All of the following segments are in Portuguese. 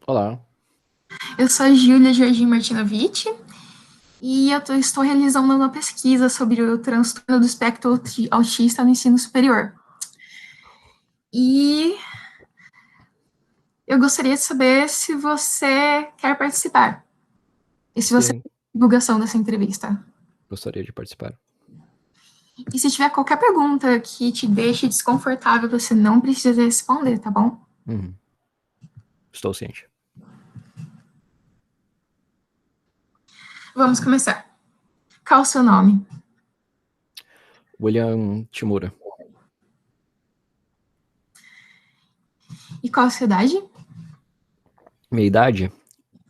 Olá. Eu sou a Júlia Jorginho Martinovic e estou realizando uma pesquisa sobre o transtorno do espectro autista no ensino superior. E eu gostaria de saber se você quer participar e se você Sim, quer divulgação dessa entrevista. gostaria de participar. E se tiver qualquer pergunta que te deixe desconfortável, você não precisa responder, tá bom? Uhum. Estou ciente. Vamos começar. Qual o seu nome? William Timura. E qual a sua idade? Minha idade?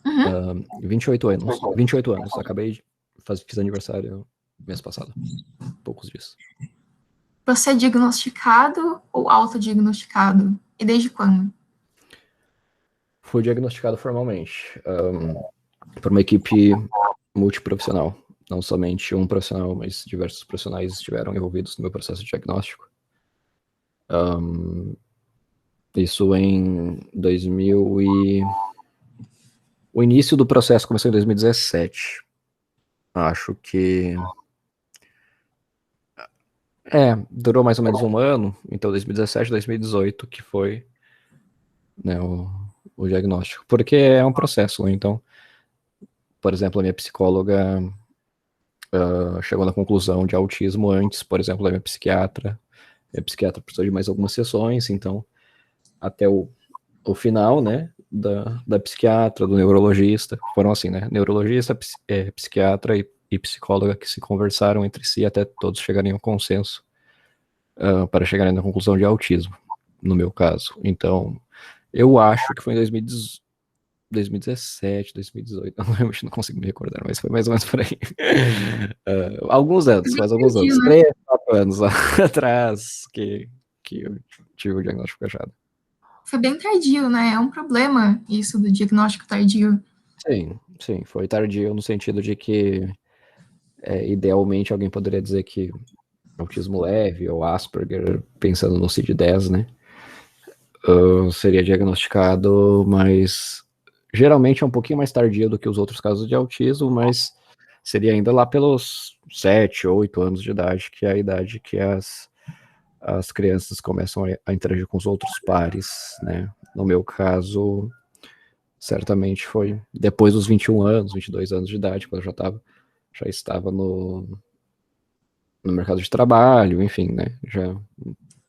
Uhum. 28 anos. 28 anos. Fiz aniversário mês passado. Poucos dias. Você é diagnosticado ou autodiagnosticado? E desde quando? Fui diagnosticado formalmente por uma equipe multiprofissional. Não somente um profissional, mas diversos profissionais estiveram envolvidos no meu processo de diagnóstico. Isso em 2000 e... O início do processo começou em 2017. Acho que durou mais ou menos um ano, então 2017, 2018, que foi, né, o diagnóstico. Porque é um processo, né? Então, por exemplo, a minha psicóloga chegou na conclusão de autismo antes, por exemplo, da minha psiquiatra. Minha psiquiatra precisou de mais algumas sessões, então, até o final, né, da psiquiatra, do neurologista, foram assim, né, neurologista, psiquiatra e psicóloga que se conversaram entre si até todos chegarem a um consenso para chegarem na conclusão de autismo, no meu caso. Então, eu acho que foi em 2017, 2018, não lembro, não consigo me recordar, mas foi mais ou menos por aí. Alguns anos, faz alguns Entendi, anos, né? 3, 4 anos atrás que eu tive o diagnóstico fechado. Foi bem tardio, né? É um problema isso do diagnóstico tardio. Sim, sim, foi tardio no sentido de que, idealmente, alguém poderia dizer que autismo leve ou Asperger, pensando no CID-10, né? Seria diagnosticado, mas geralmente é um pouquinho mais tardio do que os outros casos de autismo, mas seria ainda lá pelos 7, 8 anos de idade, que é a idade que as crianças começam a interagir com os outros pares, né? No meu caso, certamente foi depois dos 21 anos, 22 anos de idade, quando eu já estava no mercado de trabalho, enfim, né? Já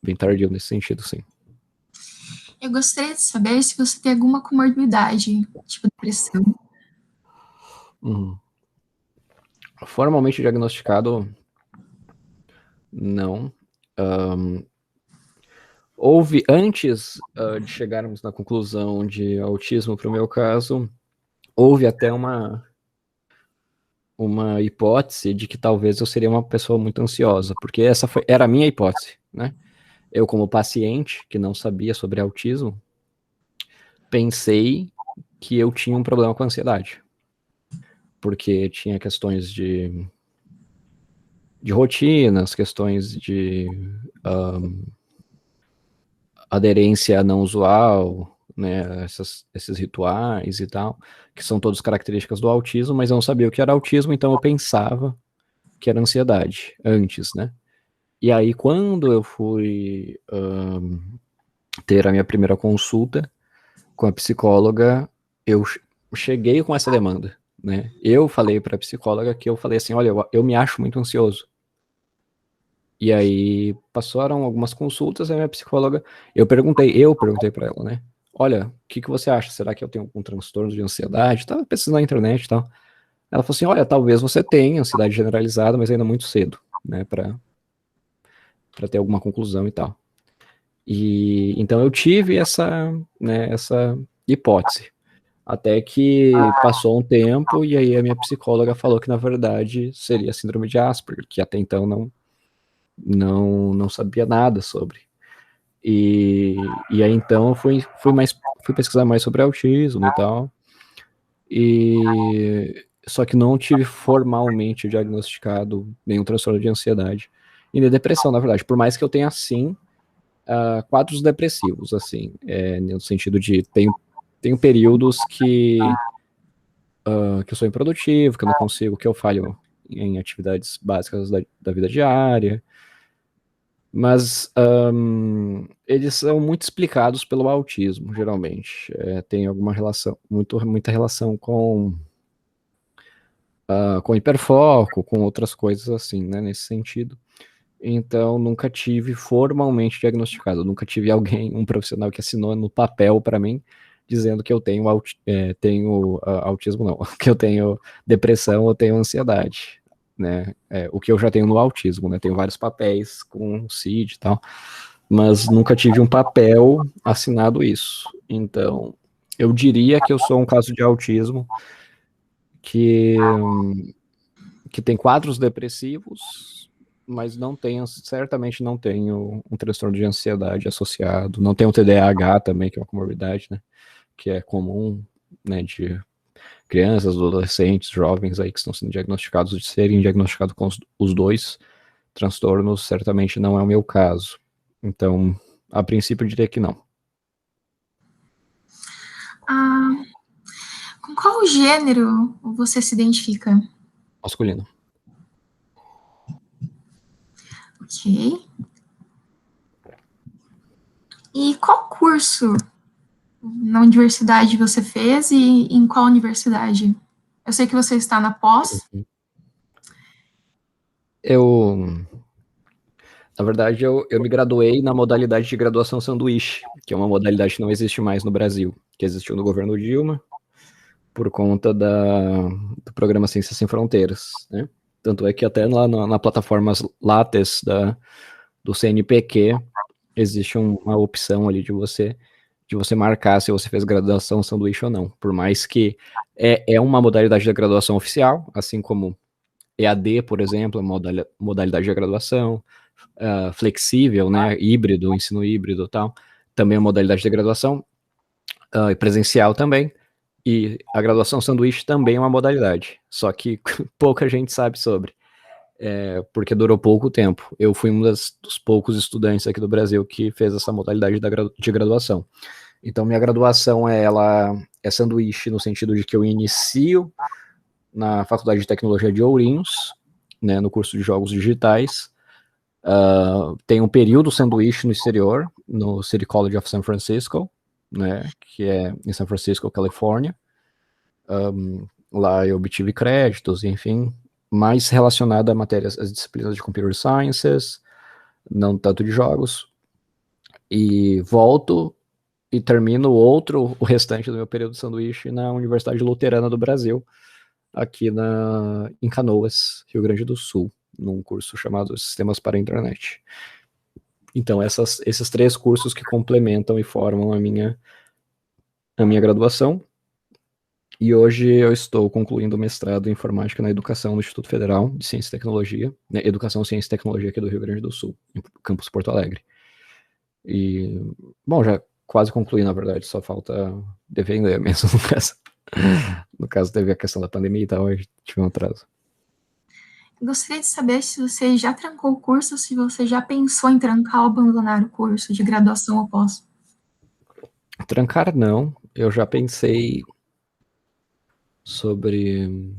bem tardio nesse sentido, sim. Eu gostaria de saber se você tem alguma comorbidade, tipo depressão. Uhum. Formalmente diagnosticado, não. Um, Houve, antes de chegarmos na conclusão de autismo para o meu caso, houve até uma hipótese de que talvez eu seria uma pessoa muito ansiosa, porque era a minha hipótese, né? Eu, como paciente que não sabia sobre autismo, pensei que eu tinha um problema com ansiedade, porque tinha questões de rotinas, questões de aderência não usual, né, esses rituais e tal, que são todas características do autismo, mas eu não sabia o que era autismo, então eu pensava que era ansiedade antes, né? E aí, quando eu fui ter a minha primeira consulta com a psicóloga, eu cheguei com essa demanda, né? Eu falei para a psicóloga que eu falei assim, olha, eu me acho muito ansioso. E aí passaram algumas consultas, a minha psicóloga, eu perguntei para ela, né? Olha, o que você acha? Será que eu tenho algum transtorno de ansiedade? Tava pesquisando na internet e tal. Ela falou assim: olha, talvez você tenha ansiedade generalizada, mas ainda muito cedo, né, para ter alguma conclusão e tal. E então eu tive essa hipótese. Até que passou um tempo e aí a minha psicóloga falou que na verdade seria síndrome de Asperger, que até então não sabia nada sobre. E aí então eu fui pesquisar mais sobre autismo e tal. E só que não tive formalmente diagnosticado nenhum transtorno de ansiedade e nem depressão, na verdade. Por mais que eu tenha, sim, quadros depressivos, assim, no sentido de tenho tenho períodos que eu sou improdutivo, que eu não consigo, que eu falho em atividades básicas da vida diária, mas eles são muito explicados pelo autismo, geralmente. Tem alguma relação, muita relação com hiperfoco, com outras coisas assim, né, nesse sentido. Então, nunca tive formalmente diagnosticado, nunca tive alguém, um profissional que assinou no papel para mim, dizendo que eu tenho, autismo, não, que eu tenho depressão ou tenho ansiedade, né, o que eu já tenho no autismo, né, tenho vários papéis com CID e tal, mas nunca tive um papel assinado isso. Então, eu diria que eu sou um caso de autismo que tem quadros depressivos, mas certamente não tenho um transtorno de ansiedade associado, não tenho TDAH também, que é uma comorbidade, né, que é comum, né, de crianças, adolescentes, jovens aí que estão sendo diagnosticados, de serem diagnosticados com os dois transtornos, certamente não é o meu caso. Então, a princípio eu diria que não. Com qual gênero você se identifica? Masculino. Ok. E qual curso na universidade você fez e em qual universidade? Eu sei que você está na pós. Na verdade, eu me graduei na modalidade de graduação sanduíche, que é uma modalidade que não existe mais no Brasil, que existiu no governo Dilma, por conta do programa Ciências Sem Fronteiras, né? Tanto é que até lá na plataforma Lattes do CNPq existe uma opção ali de você marcar se você fez graduação sanduíche ou não, por mais que é uma modalidade da graduação oficial, assim como EAD, por exemplo, é uma modalidade de graduação, flexível, né, híbrido, ensino híbrido e tal, também é uma modalidade de graduação, e presencial também, e a graduação sanduíche também é uma modalidade, só que pouca gente sabe sobre, porque durou pouco tempo. Eu fui um dos poucos estudantes aqui do Brasil que fez essa modalidade de graduação. Então, minha graduação ela é sanduíche no sentido de que eu inicio na Faculdade de Tecnologia de Ourinhos, né, no curso de Jogos Digitais. Tem um período sanduíche no exterior, no City College of San Francisco, né, que é em San Francisco, Califórnia. Lá eu obtive créditos, enfim, mais relacionado a matérias, as disciplinas de Computer Sciences, não tanto de jogos. E volto e termino o restante do meu período de sanduíche na Universidade Luterana do Brasil, aqui em Canoas, Rio Grande do Sul, num curso chamado Sistemas para a Internet. Então, esses 3 cursos que complementam e formam a minha graduação. E hoje eu estou concluindo o mestrado em Informática na Educação no Instituto Federal de Ciência e Tecnologia, né, Educação, Ciência e Tecnologia aqui do Rio Grande do Sul, em campus Porto Alegre. E, bom, já quase concluí, na verdade, só falta defender mesmo, no caso. No caso, teve a questão da pandemia e tal, aí tive um atraso. Gostaria de saber se você já trancou o curso, se você já pensou em trancar ou abandonar o curso de graduação ou pós. Trancar não, eu já pensei sobre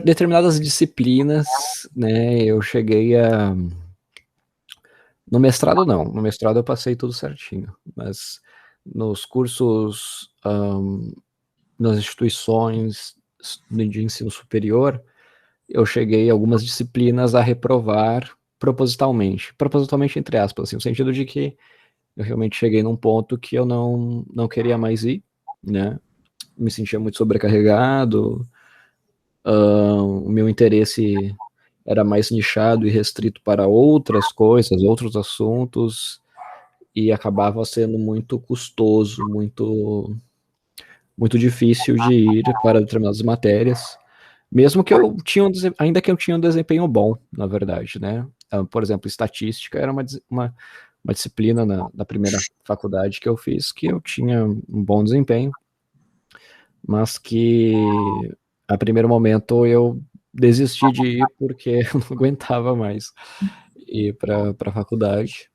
determinadas disciplinas, né, eu cheguei no mestrado não, no mestrado eu passei tudo certinho, mas nos cursos, nas instituições de ensino superior, eu cheguei algumas disciplinas a reprovar propositalmente entre aspas, assim, no sentido de que eu realmente cheguei num ponto que eu não queria mais ir, né, me sentia muito sobrecarregado, o meu interesse era mais nichado e restrito para outras coisas, outros assuntos, e acabava sendo muito custoso, muito difícil de ir para determinadas matérias, mesmo que ainda que eu tinha um desempenho bom, na verdade, né? Por exemplo, estatística era uma disciplina na primeira faculdade que eu fiz que eu tinha um bom desempenho, mas que a primeiro momento eu desisti de ir porque eu não aguentava mais ir para a faculdade.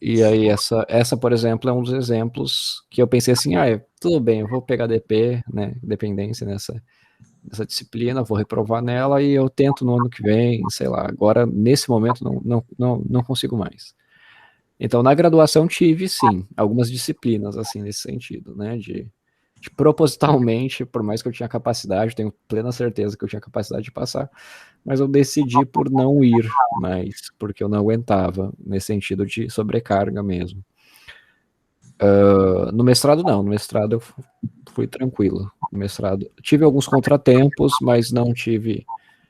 E aí essa, por exemplo, é um dos exemplos que eu pensei assim, tudo bem, eu vou pegar DP, né, dependência nessa disciplina, vou reprovar nela e eu tento no ano que vem, sei lá, agora, nesse momento, não consigo mais. Então, na graduação tive, sim, algumas disciplinas, assim, nesse sentido, né, de propositalmente, por mais que eu tinha capacidade, tenho plena certeza que eu tinha capacidade de passar, mas eu decidi por não ir mais, porque eu não aguentava, nesse sentido de sobrecarga mesmo. No mestrado, não, no mestrado eu fui tranquilo, no mestrado tive alguns contratempos, mas não tive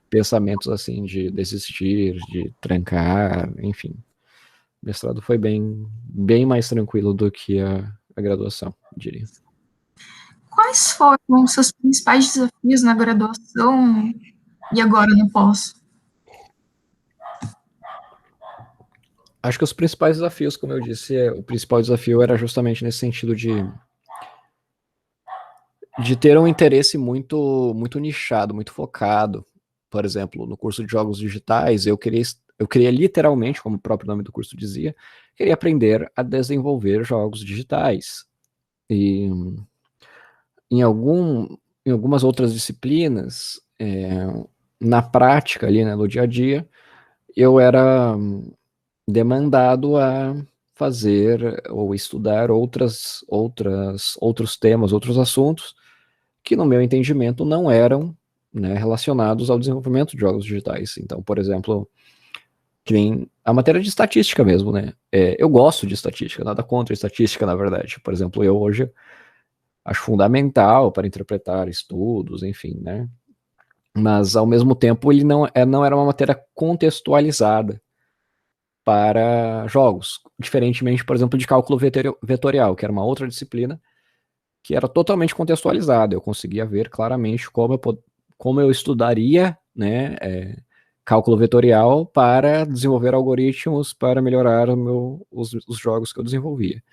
pensamentos, assim, de desistir, de trancar, enfim. O mestrado foi bem mais tranquilo do que a graduação, diria. Quais foram os seus principais desafios na graduação e agora no pós? Acho que os principais desafios, como eu disse, o principal desafio era justamente nesse sentido de ter um interesse muito nichado, muito focado. Por exemplo, no curso de jogos digitais, eu queria literalmente, como o próprio nome do curso dizia, queria aprender a desenvolver jogos digitais. E em, em algumas outras disciplinas, na prática ali, né, no dia a dia, eu era demandado a fazer ou estudar outros temas, outros assuntos que, no meu entendimento, não eram, né, relacionados ao desenvolvimento de jogos digitais. Então, por exemplo, que nem a matéria de estatística mesmo, né? Eu gosto de estatística, nada contra a estatística, na verdade. Por exemplo, eu hoje acho fundamental para interpretar estudos, enfim, né? Mas, ao mesmo tempo, ele não era uma matéria contextualizada para jogos, diferentemente, por exemplo, de cálculo vetorial, que era uma outra disciplina que era totalmente contextualizada. Eu conseguia ver claramente como eu estudaria, né, cálculo vetorial para desenvolver algoritmos para melhorar os jogos que eu desenvolvia.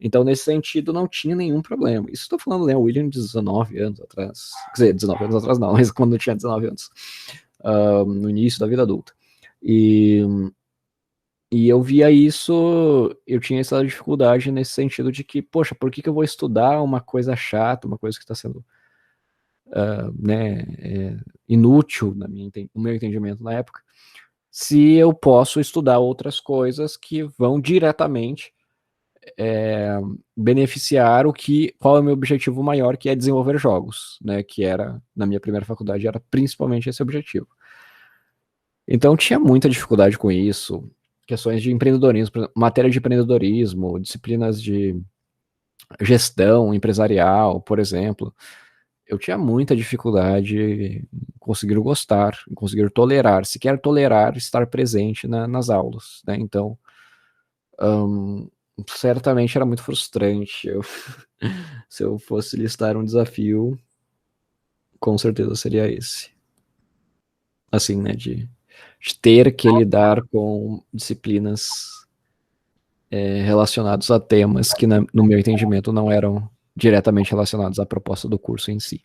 Então, nesse sentido, não tinha nenhum problema. Isso estou falando, né, o William de 19 anos atrás. Quer dizer, 19 anos atrás não, mas quando eu tinha 19 anos. No início da vida adulta. E eu via isso, eu tinha essa dificuldade nesse sentido de que, poxa, por que eu vou estudar uma coisa chata, uma coisa que está sendo, né, inútil no meu entendimento na época, se eu posso estudar outras coisas que vão diretamente beneficiar qual é o meu objetivo maior, que é desenvolver jogos, né, que era, na minha primeira faculdade, era principalmente esse objetivo. Então tinha muita dificuldade com isso, questões de empreendedorismo, matéria de empreendedorismo, disciplinas de gestão empresarial, por exemplo. Eu tinha muita dificuldade em conseguir gostar, em conseguir tolerar, sequer tolerar estar presente nas aulas, né? Então, certamente era muito frustrante. Se eu fosse listar um desafio, com certeza seria esse. Assim, né, de ter que lidar com disciplinas relacionadas a temas que, no meu entendimento, não eram diretamente relacionados à proposta do curso em si.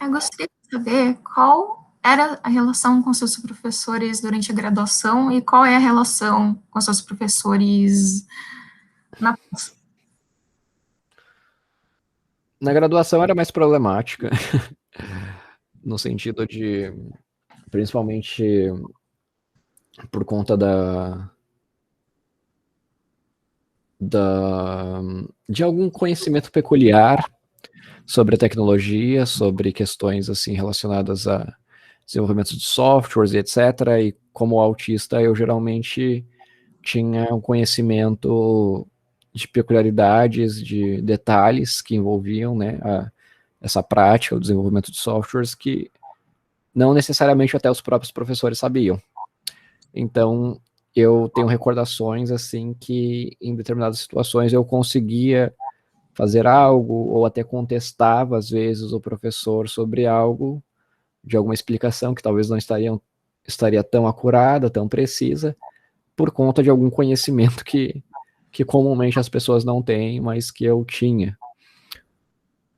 Eu gostaria de saber qual era a relação com seus professores durante a graduação e qual é a relação com seus professores na pós. Na graduação era mais problemática, no sentido de, principalmente por conta de algum conhecimento peculiar sobre a tecnologia, sobre questões assim relacionadas a desenvolvimento de softwares e etc. E como autista, eu geralmente tinha um conhecimento de peculiaridades, de detalhes que envolviam, né, essa prática, o desenvolvimento de softwares que não necessariamente até os próprios professores sabiam. Então, eu tenho recordações assim que em determinadas situações eu conseguia fazer algo ou até contestava às vezes o professor sobre algo, de alguma explicação que talvez não estaria tão acurada, tão precisa, por conta de algum conhecimento que comumente as pessoas não têm, mas que eu tinha.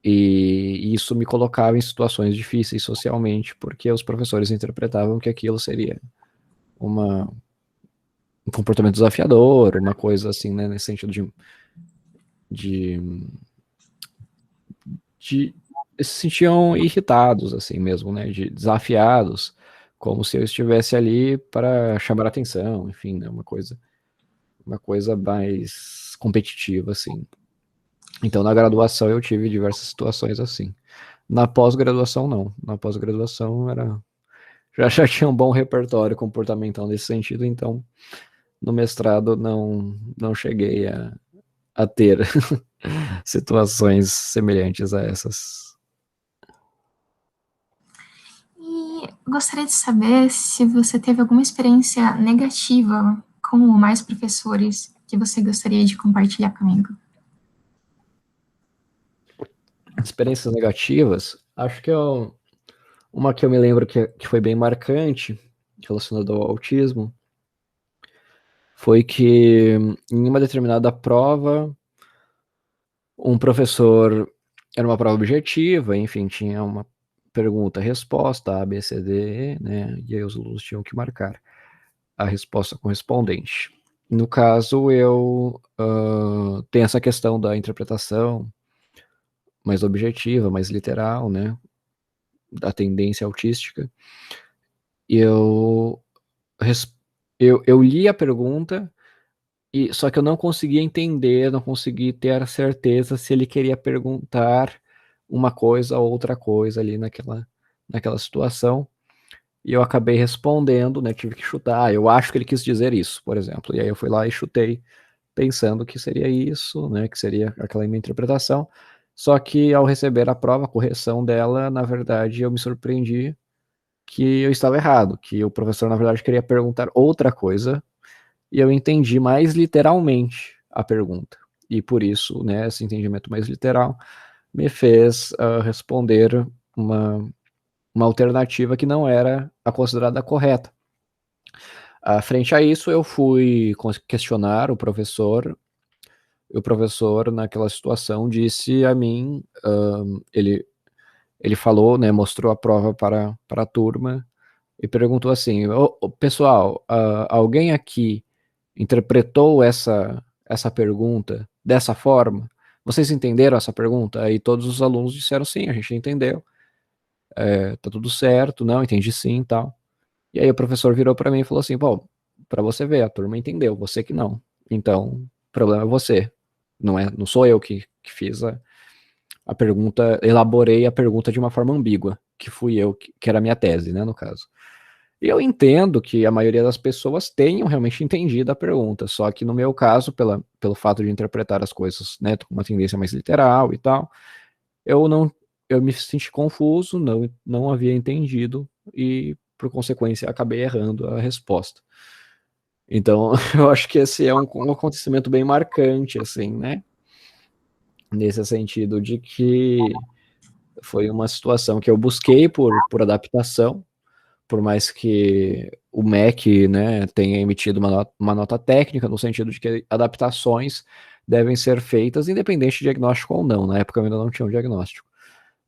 E isso me colocava em situações difíceis socialmente, porque os professores interpretavam que aquilo seria uma um comportamento desafiador, uma coisa assim, né, nesse sentido de se sentiam irritados, assim mesmo, né, desafiados, como se eu estivesse ali para chamar atenção, enfim, né, uma coisa mais competitiva, assim. Então, na graduação eu tive diversas situações assim. Na pós-graduação, não. Na pós-graduação já tinha um bom repertório comportamental nesse sentido, então no mestrado não cheguei a ter situações semelhantes a essas. E gostaria de saber se você teve alguma experiência negativa com mais professores que você gostaria de compartilhar comigo. Experiências negativas, acho que uma que eu me lembro que foi bem marcante, relacionada ao autismo, foi que em uma determinada prova, um professor, era uma prova objetiva, enfim, tinha uma pergunta, resposta, A, B, C, D, E, né, e aí os alunos tinham que marcar a resposta correspondente. No caso, eu tenho essa questão da interpretação mais objetiva, mais literal, né, da tendência autística, e eu li a pergunta, só que eu não conseguia entender, não consegui ter a certeza se ele queria perguntar uma coisa ou outra coisa ali naquela situação, e eu acabei respondendo, né, tive que chutar, eu acho que ele quis dizer isso, por exemplo, e aí eu fui lá e chutei, pensando que seria isso, né, que seria aquela minha interpretação, só que ao receber a prova, a correção dela, na verdade, eu me surpreendi que eu estava errado, que o professor, na verdade, queria perguntar outra coisa, e eu entendi mais literalmente a pergunta. E por isso, né, esse entendimento mais literal me fez responder uma alternativa que não era a considerada correta. Frente a isso, eu fui questionar o professor, e o professor, naquela situação, disse a mim, ele falou, né, mostrou a prova para a turma, e perguntou assim: pessoal, alguém aqui interpretou essa pergunta dessa forma? Vocês entenderam essa pergunta? Aí todos os alunos disseram sim, a gente entendeu, tá tudo certo, não, entendi sim e tal. E aí o professor virou para mim e falou assim: bom, para você ver, a turma entendeu, você que não. Então, o problema é você, não sou eu que fiz a pergunta, elaborei a pergunta de uma forma ambígua, que fui eu, que era a minha tese, né, no caso. E eu entendo que a maioria das pessoas tenham realmente entendido a pergunta, só que no meu caso, pelo fato de interpretar as coisas, né, com uma tendência mais literal e tal, eu não, eu me senti confuso, não havia entendido e, por consequência, acabei errando a resposta. Então, eu acho que esse é um acontecimento bem marcante, assim, né, nesse sentido de que foi uma situação que eu busquei por adaptação, por mais que o MEC, né, tenha emitido uma nota técnica, no sentido de que adaptações devem ser feitas independente de diagnóstico ou não. Na época eu ainda não tinha um diagnóstico.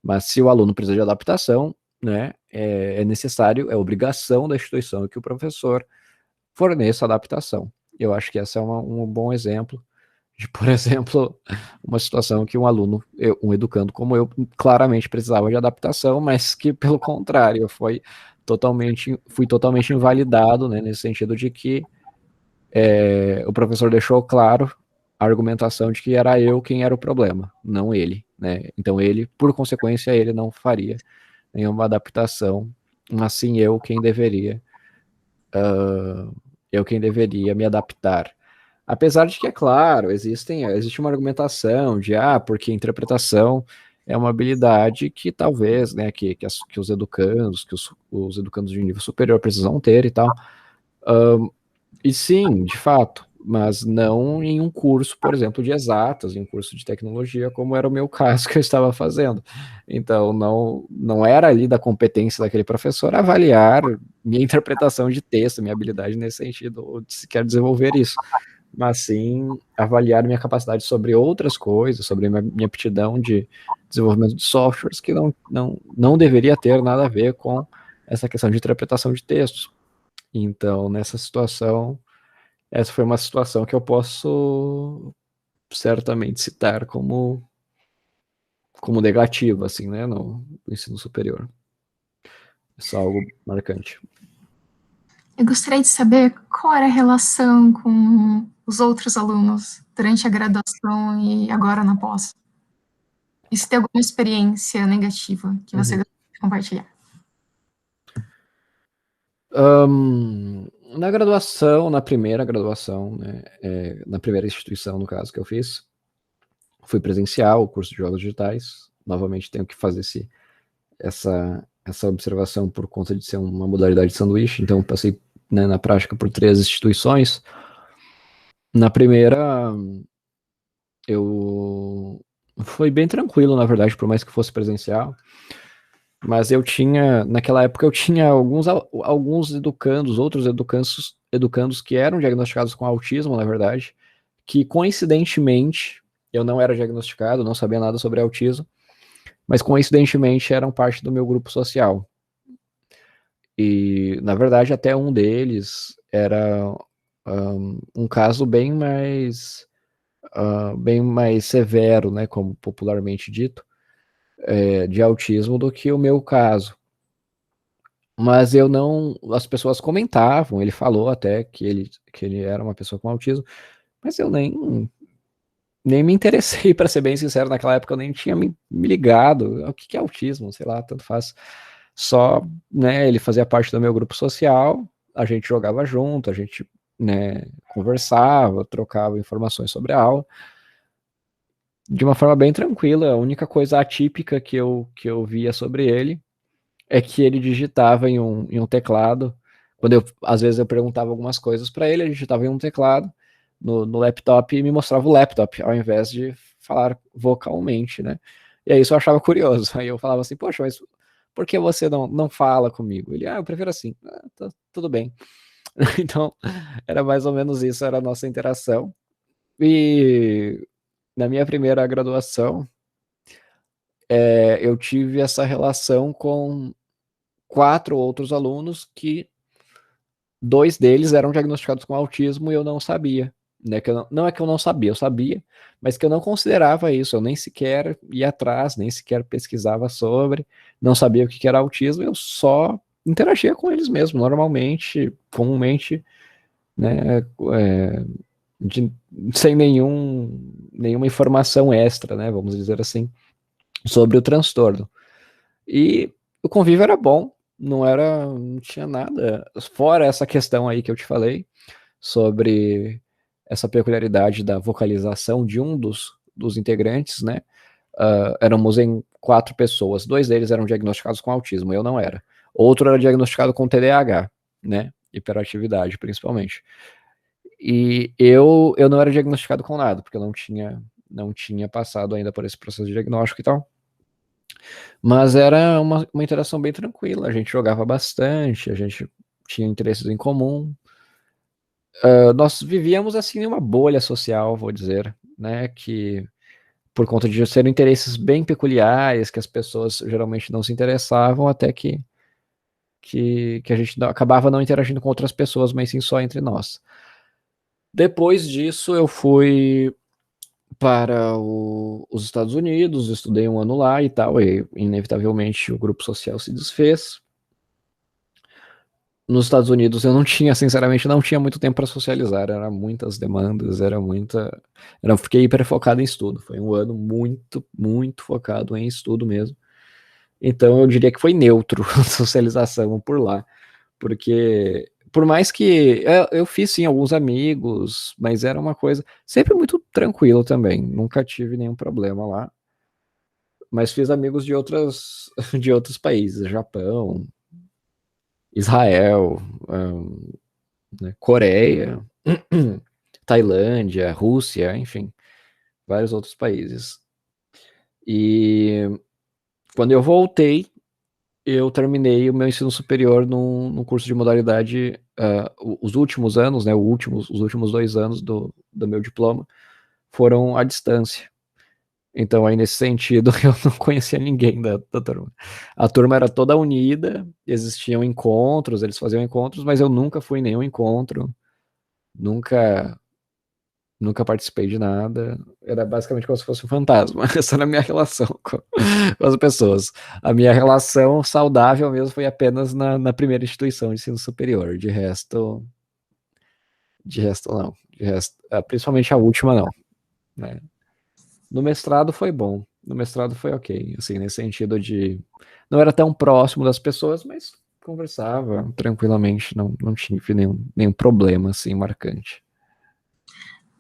Mas se o aluno precisa de adaptação, né, é necessário, é obrigação da instituição que o professor forneça adaptação. Eu acho que esse é um bom exemplo de, por exemplo, uma situação que um aluno, um educando como eu, claramente precisava de adaptação, mas que, pelo contrário, fui totalmente invalidado, né, nesse sentido de que o professor deixou claro a argumentação de que era eu quem era o problema, não ele, né? Então ele, por consequência, ele não faria nenhuma adaptação, mas sim eu quem deveria me adaptar. Apesar de que, é claro, existe uma argumentação de, porque interpretação é uma habilidade que talvez, né, que os educandos, os educandos de nível superior precisam ter e tal. E sim, de fato, mas não em um curso, por exemplo, de exatas, em um curso de tecnologia, como era o meu caso que eu estava fazendo. Então, não era ali da competência daquele professor avaliar minha interpretação de texto, minha habilidade nesse sentido, ou de sequer desenvolver isso, mas sim avaliar minha capacidade sobre outras coisas, sobre minha aptidão de desenvolvimento de softwares, que não deveria ter nada a ver com essa questão de interpretação de textos. Então, nessa situação, essa foi uma situação que eu posso certamente citar como negativa, assim, né, no ensino superior. Isso é algo marcante. Eu gostaria de saber qual era a relação com os outros alunos durante a graduação e agora na pós. E se tem alguma experiência negativa que você gostaria de compartilhar? Na graduação, na primeira graduação, né, na primeira instituição, no caso, que eu fiz, fui presencial, o curso de jogos digitais. Novamente tenho que fazer essa observação por conta de ser uma modalidade de sanduíche, então passei, né, na prática por 3 instituições. Na primeira, foi bem tranquilo, na verdade, por mais que fosse presencial, mas naquela época eu tinha alguns educandos, outros educandos que eram diagnosticados com autismo, na verdade, que coincidentemente, eu não era diagnosticado, não sabia nada sobre autismo, mas coincidentemente eram parte do meu grupo social. E, na verdade, até um deles era um caso bem mais severo, né, como popularmente dito, de autismo do que o meu caso. Mas eu não. As pessoas comentavam, ele falou até que ele era uma pessoa com autismo, mas eu nem me interessei, para ser bem sincero, naquela época eu nem tinha me ligado. O que é autismo? Sei lá, tanto faz. Só, né, ele fazia parte do meu grupo social, a gente jogava junto, a gente, né, conversava, trocava informações sobre a aula, de uma forma bem tranquila. A única coisa atípica que eu via sobre ele é que ele digitava em um teclado. Às vezes eu perguntava algumas coisas para ele digitava em um teclado no laptop e me mostrava o laptop, ao invés de falar vocalmente, né? E aí isso eu achava curioso. Aí eu falava assim, poxa, mas por que você não fala comigo? Ele, eu prefiro assim. Tudo bem. Então, era mais ou menos isso, era a nossa interação. E na minha primeira graduação, eu tive essa relação com 4 outros alunos que 2 deles eram diagnosticados com autismo e eu não sabia, né, que não é que eu não sabia, eu sabia, mas que eu não considerava isso, eu nem sequer ia atrás, nem sequer pesquisava sobre, não sabia o que era autismo, eu só interagia com eles mesmo, normalmente, comumente, né, de, sem nenhuma informação extra, né, vamos dizer assim, sobre o transtorno. E o convívio era bom, não tinha nada, fora essa questão aí que eu te falei, sobre essa peculiaridade da vocalização de um dos integrantes, né? Éramos em 4 pessoas, 2 deles eram diagnosticados com autismo, eu não era. Outro era diagnosticado com TDAH, né? Hiperatividade, principalmente. E eu não era diagnosticado com nada, porque eu não tinha passado ainda por esse processo de diagnóstico e tal. Mas era uma interação bem tranquila, a gente jogava bastante, a gente tinha interesses em comum. Nós vivíamos assim em uma bolha social, vou dizer, né, que por conta de serem interesses bem peculiares, que as pessoas geralmente não se interessavam, até que a gente acabava não interagindo com outras pessoas, mas sim só entre nós. Depois disso, eu fui para os Estados Unidos, estudei um ano lá e tal, e inevitavelmente o grupo social se desfez. Nos Estados Unidos eu sinceramente, não tinha muito tempo para socializar, era muitas demandas, fiquei hiper focado em estudo, foi um ano muito, muito focado em estudo mesmo. Então eu diria que foi neutro a socialização por lá, porque por mais que eu fiz sim alguns amigos, mas era uma coisa sempre muito tranquilo também, nunca tive nenhum problema lá. Mas fiz amigos de outros países, Japão, Israel, né, Coreia, Tailândia, Rússia, enfim, vários outros países. E quando eu voltei, eu terminei o meu ensino superior num curso de modalidade, os últimos anos, né, os últimos 2 anos do meu diploma foram à distância. Então, aí nesse sentido, eu não conhecia ninguém da turma. A turma era toda unida, existiam encontros, eles faziam encontros, mas eu nunca fui em nenhum encontro. Nunca participei de nada, era basicamente como se fosse um fantasma. Essa era a minha relação com as pessoas. A minha relação saudável mesmo foi apenas na primeira instituição de ensino superior. De resto não. De resto, principalmente a última não, né? No mestrado foi bom. No mestrado foi ok, assim, nesse sentido de não era tão próximo das pessoas, mas conversava tranquilamente, não tive nenhum problema assim marcante.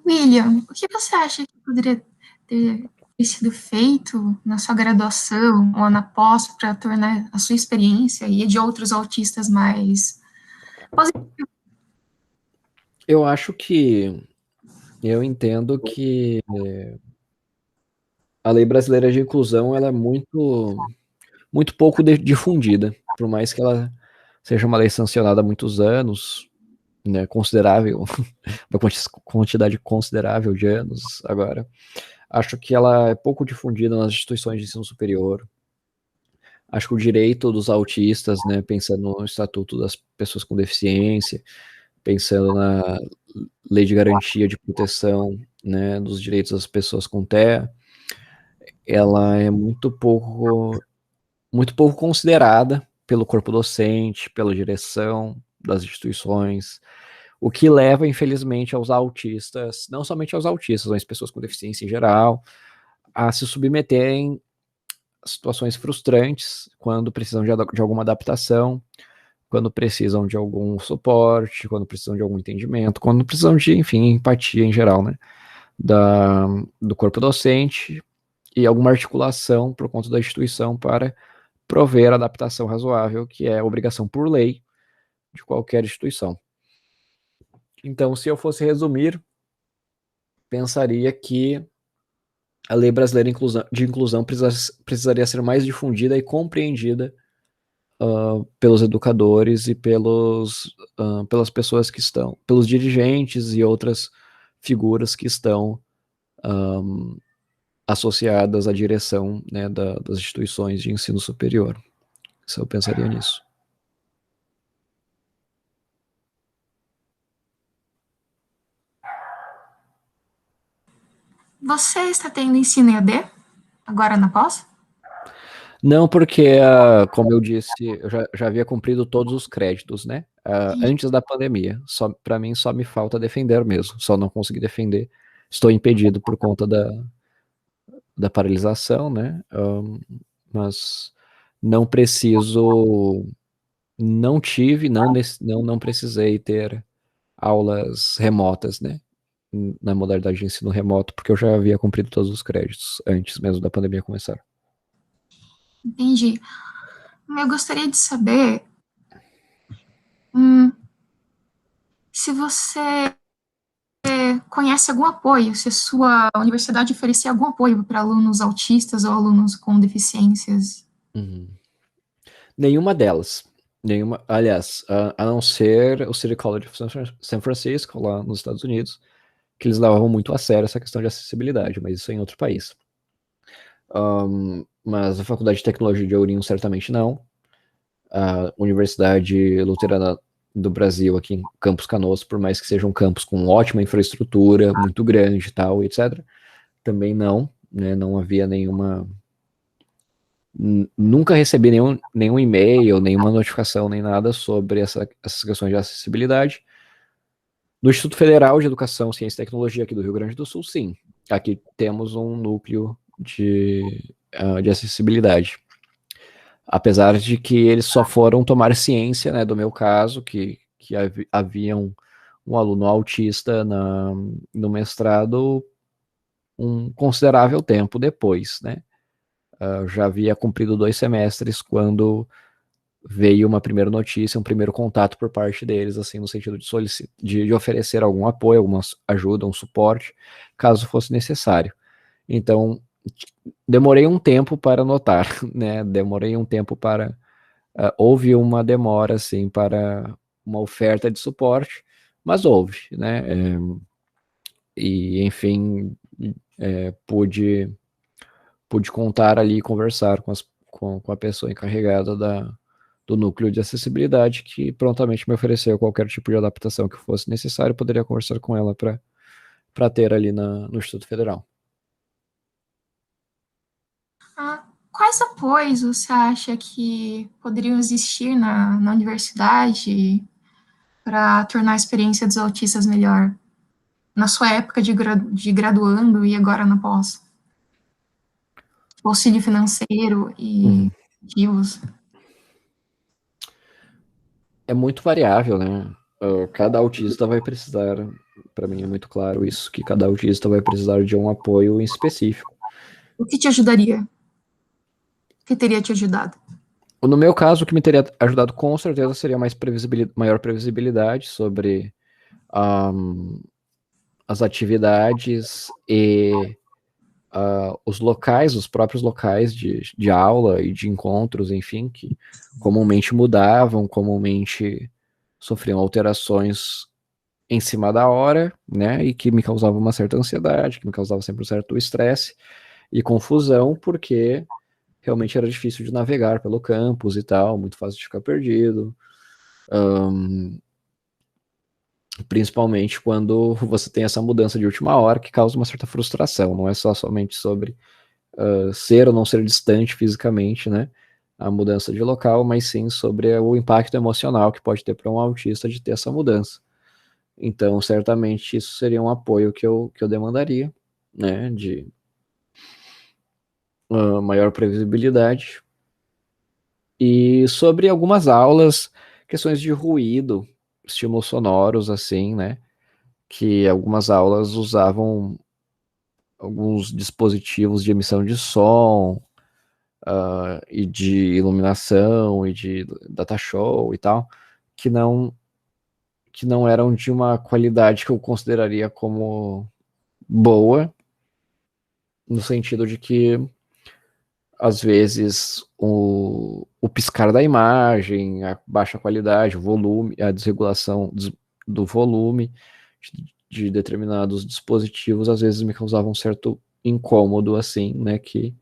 William, o que você acha que poderia ter sido feito na sua graduação ou na pós para tornar a sua experiência e a de outros autistas mais positiva? Eu acho que eu entendo que a lei brasileira de inclusão ela é muito pouco difundida, por mais que ela seja uma lei sancionada há muitos anos, né, considerável, uma quantidade considerável de anos agora. Acho que ela é pouco difundida nas instituições de ensino superior. Acho que o direito dos autistas, né, pensando no Estatuto das Pessoas com Deficiência, pensando na Lei de Garantia de Proteção, né, dos direitos das pessoas com TEA, ela é muito pouco considerada pelo corpo docente, pela direção das instituições, o que leva, infelizmente, aos autistas, não somente aos autistas, mas pessoas com deficiência em geral, a se submeterem a situações frustrantes quando precisam de alguma adaptação, quando precisam de algum suporte, quando precisam de algum entendimento, quando precisam de, enfim, empatia em geral, né, do corpo docente e alguma articulação por conta da instituição para prover a adaptação razoável, que é obrigação por lei de qualquer instituição. Então, se eu fosse resumir, pensaria que a lei brasileira de inclusão precisaria ser mais difundida e compreendida pelos educadores e pelas pessoas que estão, pelos dirigentes e outras figuras que estão associadas à direção, né, das instituições de ensino superior. Isso eu pensaria nisso. Você está tendo ensino EAD agora na pós? Não, porque, como eu disse, eu já havia cumprido todos os créditos, né? Antes da pandemia. Para mim, só me falta defender mesmo. Só não consegui defender. Estou impedido por conta da paralisação, né? Mas não preciso, não tive, não precisei ter aulas remotas, né? Na modalidade de ensino remoto, porque eu já havia cumprido todos os créditos antes mesmo da pandemia começar. Entendi. Eu gostaria de saber se você conhece algum apoio, se a sua universidade oferecia algum apoio para alunos autistas ou alunos com deficiências. Uhum. Nenhuma delas. Nenhuma, aliás, a não ser o City College of San Francisco, lá nos Estados Unidos, que eles levavam muito a sério essa questão de acessibilidade, mas isso é em outro país. Mas a Faculdade de Tecnologia de Ourinho certamente não. A Universidade Luterana do Brasil, aqui em Campos Canoas, por mais que seja um campus com ótima infraestrutura, muito grande e tal, etc., também não, né? Não havia nenhuma. Nunca recebi nenhum e-mail, nenhuma notificação, nem nada sobre essas questões de acessibilidade. No Instituto Federal de Educação, Ciência e Tecnologia aqui do Rio Grande do Sul, sim. Aqui temos um núcleo de acessibilidade. Apesar de que eles só foram tomar ciência, né, do meu caso, que havia um aluno autista no mestrado um considerável tempo depois, né? Eu já havia cumprido 2 semestres quando veio uma primeira notícia, um primeiro contato por parte deles, assim, no sentido de oferecer algum apoio, alguma ajuda, um suporte, caso fosse necessário. Então, demorei um tempo para notar, né? Demorei um tempo para. Houve uma demora, assim, para uma oferta de suporte, mas houve, né? E, enfim, pude contar ali e conversar com a pessoa encarregada do núcleo de acessibilidade, que prontamente me ofereceu qualquer tipo de adaptação que fosse necessário. Poderia conversar com ela para ter ali no Instituto Federal. Quais apoios você acha que poderiam existir na universidade para tornar a experiência dos autistas melhor? Na sua época de graduando e agora na pós? Auxílio financeiro e ativos. É muito variável, né? Cada autista vai precisar, para mim é muito claro isso, que cada autista vai precisar de um apoio em específico. O que te ajudaria? O que teria te ajudado? No meu caso, o que me teria ajudado com certeza seria maior previsibilidade sobre as atividades e os locais, os próprios locais de aula e de encontros, enfim, que comumente mudavam, comumente sofriam alterações em cima da hora, né, e que me causava uma certa ansiedade, que me causava sempre um certo estresse e confusão, porque realmente era difícil de navegar pelo campus e tal, muito fácil de ficar perdido, principalmente quando você tem essa mudança de última hora que causa uma certa frustração, não é só somente sobre ser ou não ser distante fisicamente, né, a mudança de local, mas sim sobre o impacto emocional que pode ter para um autista de ter essa mudança. Então, certamente, isso seria um apoio que eu demandaria, né, de maior previsibilidade. E sobre algumas aulas, questões de ruído, estímulos sonoros, assim, né, que algumas aulas usavam alguns dispositivos de emissão de som, e de iluminação, e de data show e tal, que não eram de uma qualidade que eu consideraria como boa, no sentido de que, às vezes, o piscar da imagem, a baixa qualidade, o volume, a desregulação do volume de determinados dispositivos, às vezes me causava um certo incômodo, assim, né, que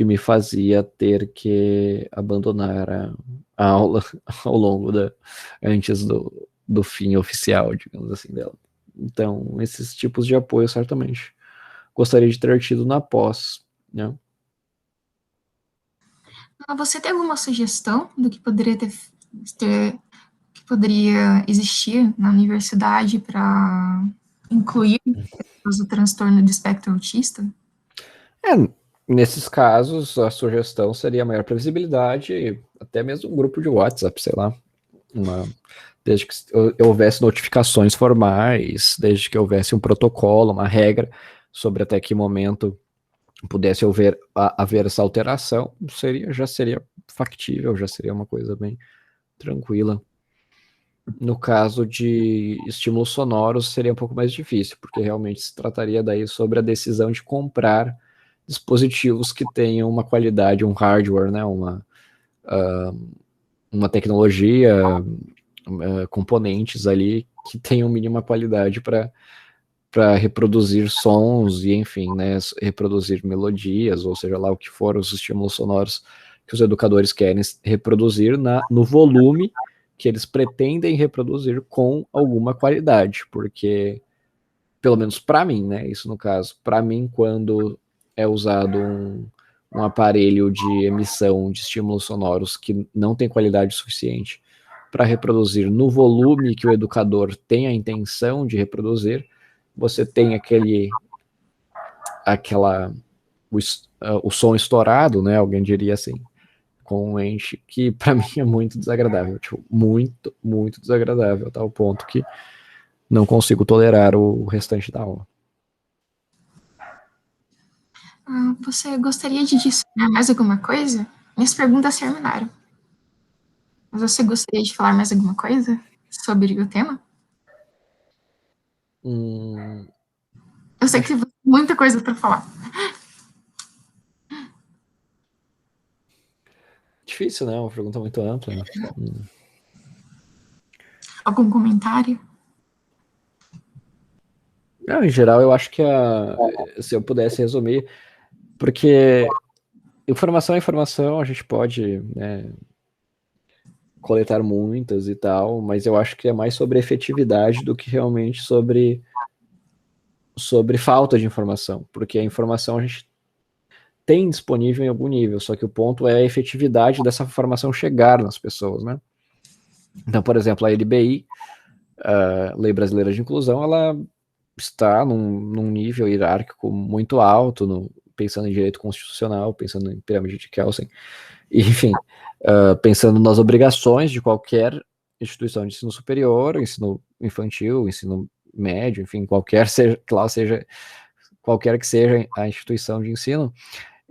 me fazia ter que abandonar a aula ao longo antes do fim oficial, digamos assim, dela. Então, esses tipos de apoio, certamente, gostaria de ter tido na pós, né? Você tem alguma sugestão do que poderia que poderia existir na universidade para incluir o transtorno de espectro autista? Nesses casos, a sugestão seria maior previsibilidade, até mesmo um grupo de WhatsApp, sei lá, desde que houvesse notificações formais, desde que houvesse um protocolo, uma regra sobre até que momento pudesse haver essa alteração, já seria factível, já seria uma coisa bem tranquila. No caso de estímulos sonoros, seria um pouco mais difícil, porque realmente se trataria daí sobre a decisão de comprar dispositivos que tenham uma qualidade, um hardware, né, uma tecnologia, componentes ali que tenham mínima qualidade para reproduzir sons e, enfim, né, reproduzir melodias, ou seja lá o que for, os estímulos sonoros que os educadores querem reproduzir no volume que eles pretendem reproduzir com alguma qualidade, porque, pelo menos para mim, né, isso no caso, para mim, quando é usado um aparelho de emissão de estímulos sonoros que não tem qualidade suficiente para reproduzir no volume que o educador tem a intenção de reproduzir, você tem o som estourado, né? Alguém diria assim, com um ente que para mim é muito desagradável, tipo, muito, muito desagradável, a tal ponto que não consigo tolerar o restante da aula. Você gostaria de adicionar mais alguma coisa? Minhas perguntas terminaram. Mas você gostaria de falar mais alguma coisa sobre o tema? Eu sei que tem muita coisa para falar. Difícil, né? Uma pergunta muito ampla. Né? Algum comentário? Não, em geral, eu acho que se eu pudesse resumir, porque informação é informação, a gente pode, né, coletar muitas e tal, mas eu acho que é mais sobre efetividade do que realmente sobre falta de informação, porque a informação a gente tem disponível em algum nível, só que o ponto é a efetividade dessa informação chegar nas pessoas, né? Então, por exemplo, a LBI, a Lei Brasileira de Inclusão, ela está num nível hierárquico muito alto, pensando em direito constitucional, pensando em pirâmide de Kelsen, e, enfim, pensando nas obrigações de qualquer instituição de ensino superior, ensino infantil, ensino médio, enfim, qualquer que seja a instituição de ensino,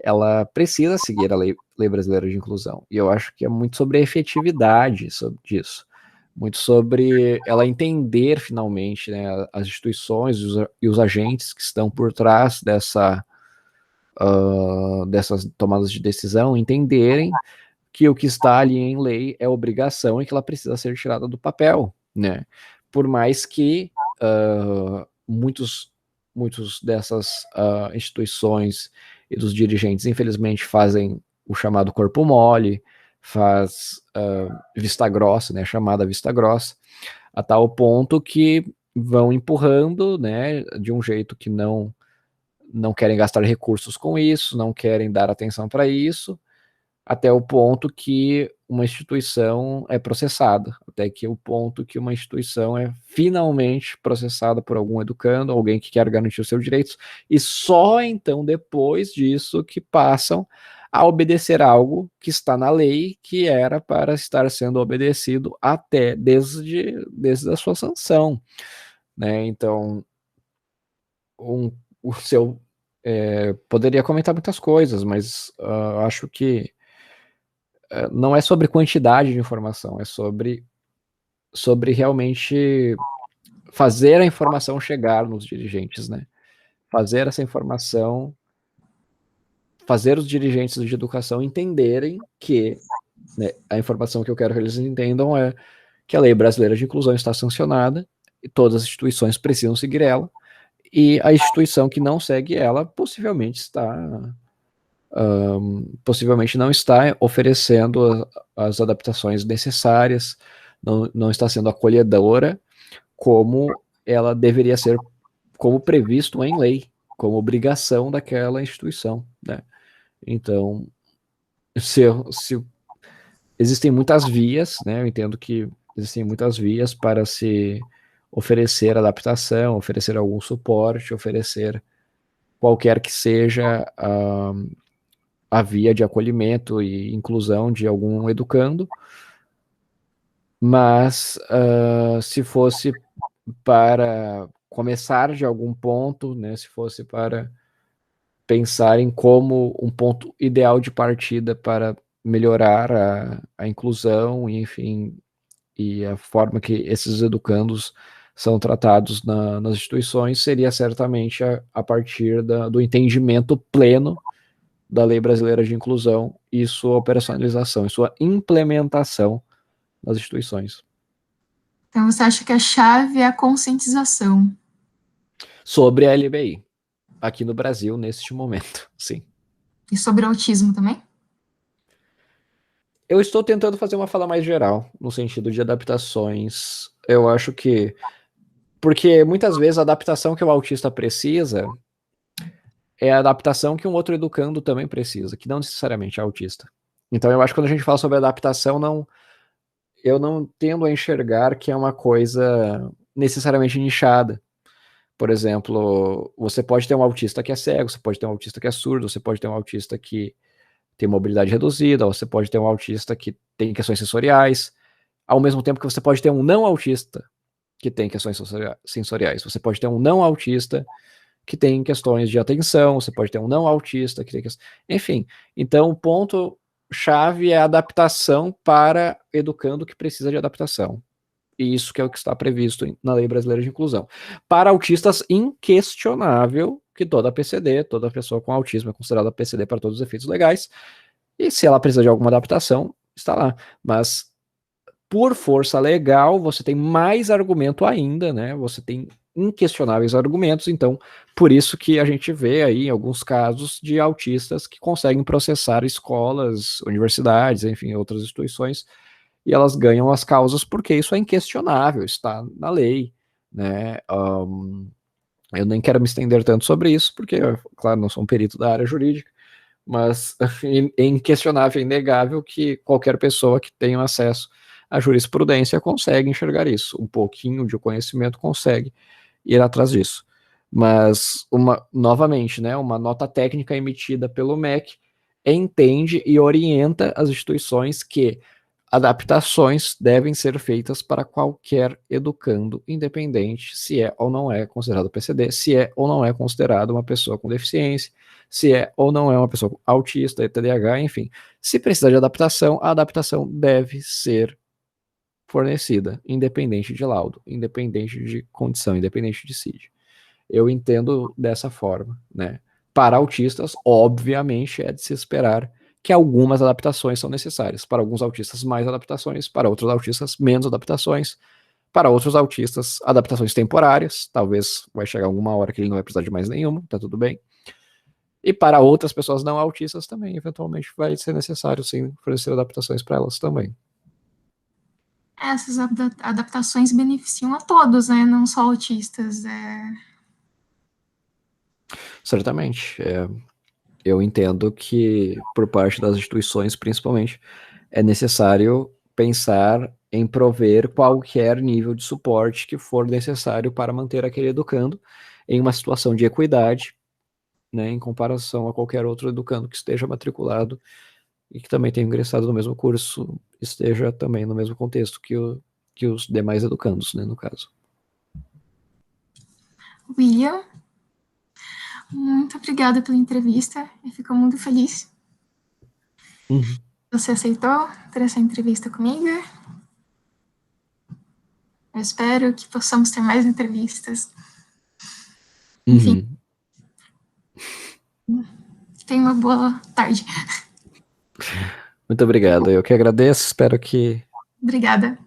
ela precisa seguir a lei Brasileira de Inclusão. E eu acho que é muito sobre a efetividade disso. Muito sobre ela entender, finalmente, né, as instituições e os agentes que estão por trás dessas tomadas de decisão, entenderem que o que está ali em lei é obrigação e que ela precisa ser tirada do papel, né? Por mais que muitos dessas instituições e dos dirigentes, infelizmente, fazem o chamado corpo mole, faz vista grossa, né? Chamada vista grossa, a tal ponto que vão empurrando, né? De um jeito que não querem gastar recursos com isso, não querem dar atenção para isso, até o ponto que uma instituição é processada, até que o ponto que uma instituição é finalmente processada por algum educando, alguém que quer garantir os seus direitos, e só então depois disso que passam a obedecer algo que está na lei, que era para estar sendo obedecido até desde a sua sanção, né? Então, o seu poderia comentar muitas coisas, mas acho que não é sobre quantidade de informação, é sobre realmente fazer a informação chegar nos dirigentes, né? Fazer essa informação, fazer os dirigentes de educação entenderem que, né, a informação que eu quero que eles entendam é que a Lei Brasileira de Inclusão está sancionada e todas as instituições precisam seguir ela, e a instituição que não segue ela possivelmente não está oferecendo as adaptações necessárias, não está sendo acolhedora como ela deveria ser, como previsto em lei, como obrigação daquela instituição, né? Então, se existem muitas vias, né? Eu entendo que existem muitas vias para se oferecer adaptação, oferecer algum suporte, oferecer qualquer que seja a via de acolhimento e inclusão de algum educando, mas se fosse para começar de algum ponto, né, se fosse para pensar em como um ponto ideal de partida para melhorar a inclusão, e, enfim, e a forma que esses educandos são tratados nas instituições, seria certamente a partir do entendimento pleno da Lei Brasileira de Inclusão e sua operacionalização, e sua implementação nas instituições. Então, você acha que a chave é a conscientização? Sobre a LBI, aqui no Brasil, neste momento, sim. E sobre o autismo também? Eu estou tentando fazer uma fala mais geral, no sentido de adaptações. Eu acho que... Porque muitas vezes a adaptação que o autista precisa é a adaptação que um outro educando também precisa, que não necessariamente é autista. Então eu acho que quando a gente fala sobre adaptação, eu não tendo a enxergar que é uma coisa necessariamente nichada. Por exemplo, você pode ter um autista que é cego, você pode ter um autista que é surdo, você pode ter um autista que tem mobilidade reduzida, você pode ter um autista que tem questões sensoriais, ao mesmo tempo que você pode ter um não autista que tem questões sensoriais. Você pode ter um não autista que tem questões de atenção, você pode ter um não autista que tem questões... Enfim, então o ponto chave é a adaptação para educando que precisa de adaptação. E isso que é o que está previsto na Lei Brasileira de Inclusão. Para autistas, inquestionável que toda PCD, toda pessoa com autismo é considerada PCD para todos os efeitos legais, e se ela precisa de alguma adaptação, está lá. Mas, por força legal, você tem mais argumento ainda, né? Você tem inquestionáveis argumentos, então, por isso que a gente vê aí alguns casos de autistas que conseguem processar escolas, universidades, enfim, outras instituições, e elas ganham as causas porque isso é inquestionável, está na lei, né? Eu nem quero me estender tanto sobre isso, porque, claro, não sou um perito da área jurídica, mas é inquestionável, é inegável que qualquer pessoa que tenha acesso à jurisprudência consegue enxergar isso. Um pouquinho de conhecimento consegue ir atrás disso. Mas, novamente, né, uma nota técnica emitida pelo MEC entende e orienta as instituições que adaptações devem ser feitas para qualquer educando, independente se é ou não é considerado PCD, se é ou não é considerado uma pessoa com deficiência, se é ou não é uma pessoa autista, TDAH, enfim. Se precisar de adaptação, a adaptação deve ser fornecida, independente de laudo, independente de condição, independente de CID. Eu entendo dessa forma, né? Para autistas, obviamente, é de se esperar que algumas adaptações são necessárias. Para alguns autistas, mais adaptações, para outros autistas, menos adaptações. Para outros autistas, adaptações temporárias, talvez vai chegar alguma hora que ele não vai precisar de mais nenhuma, tá tudo bem. E para outras pessoas não autistas também, eventualmente, vai ser necessário, sim, fornecer adaptações para elas também. Essas adaptações beneficiam a todos, né? Não só autistas. Certamente. Eu entendo que, por parte das instituições, principalmente, é necessário pensar em prover qualquer nível de suporte que for necessário para manter aquele educando em uma situação de equidade, né, em comparação a qualquer outro educando que esteja matriculado e que também tenha ingressado no mesmo curso, esteja também no mesmo contexto que os demais educandos, né, no caso. William, muito obrigada pela entrevista. Eu fico muito feliz. Uhum. Você aceitou ter essa entrevista comigo? Eu espero que possamos ter mais entrevistas. Enfim, tenha uma boa tarde. Muito obrigado. Eu que agradeço. Espero que Obrigada.